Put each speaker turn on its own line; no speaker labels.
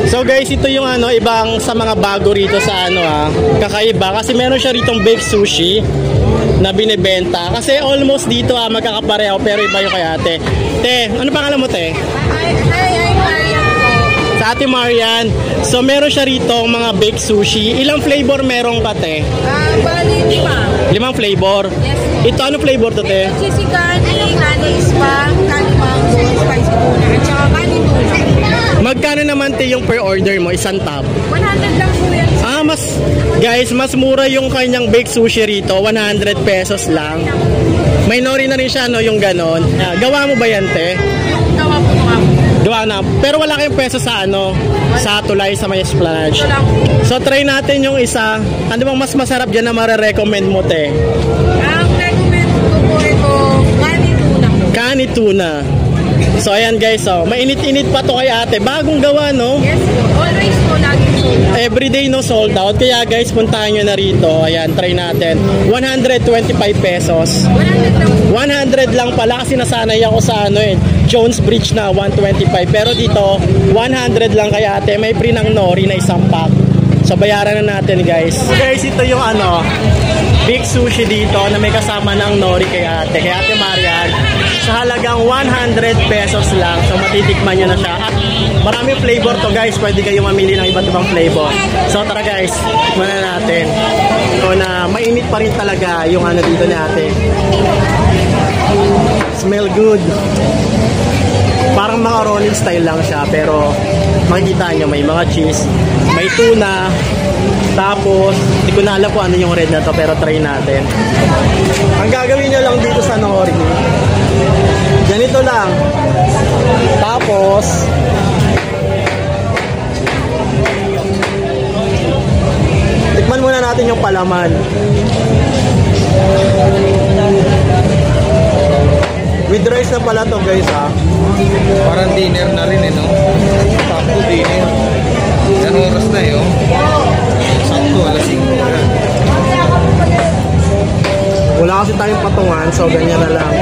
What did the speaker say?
So guys, ito yung ibang sa mga bago rito sa kakaiba kasi meron siya ritong baked sushi na binebenta. Kasi almost dito magkakapareho pero iba yung kay ate. Te, ano pangalan mo te?
Hi, Marian po.
Sa ate Marian. So meron siya rito mga baked sushi. Ilang flavor meron pa te?
Bali, 5.
5 flavor?
Yes po.
Ito ano flavor to te?
Cheesy candy, honey spam, candy mango, spicy tuna, at saka candy tuna.
Magkano naman te yung per order mo? Isang tub?
100 lang po yan.
Mas mura yung kanyang baked sushi rito. 100 pesos lang. May nori na rin siya, yung ganon. Gawa mo ba yan, te?
Gawa po nga po.
Gawa na. Pero wala kayong peso sa sa tulay, sa may Esplanade.
Ito lang po.
So, try natin yung isa. Ano bang mas masarap dyan na marirecommend mo, te?
Ang recommend ko po ito, candy tuna.
Candy tuna. So, ayan guys, mainit-init pa to kay ate. Bagong gawa, no?
Yes po. Always po, lagi sold out.
Everyday no sold out. Kaya guys, puntahan nyo na rito. Ayan, try natin. 125 pesos.
100 lang po.
100 lang pala kasi nasanay ako sa Jones Bridge na 125. Pero dito, 100 lang kay ate. May free ng nori na isang pack. So, bayaran na natin guys. So, guys, ito yung big sushi dito na may kasama ng nori kay ate. Kay ate Marian. Sa halagang 100 pesos lang. So, matitikman nyo na siya. At maraming flavor to guys. Pwede kayo mamili ng iba't ibang flavor. So, tara guys. Tikman na natin. So, na mainit pa rin talaga yung dito natin. Smell good. Parang macaroni style lang siya. Pero, makikita nyo may mga cheese. May tuna. Tapos, hindi ko na alam kung ano yung red na to. Pero, try natin. Ang gagawin nyo lang dito sa nori. Ganito lang. Tapos tikman muna natin yung palaman. With rice na pala to guys
Parang dinner na rin no? Sakto dinner. Yan oras na Sakto, alas 5 na.
Wala kasi tayong patungan, so ganyan na lang.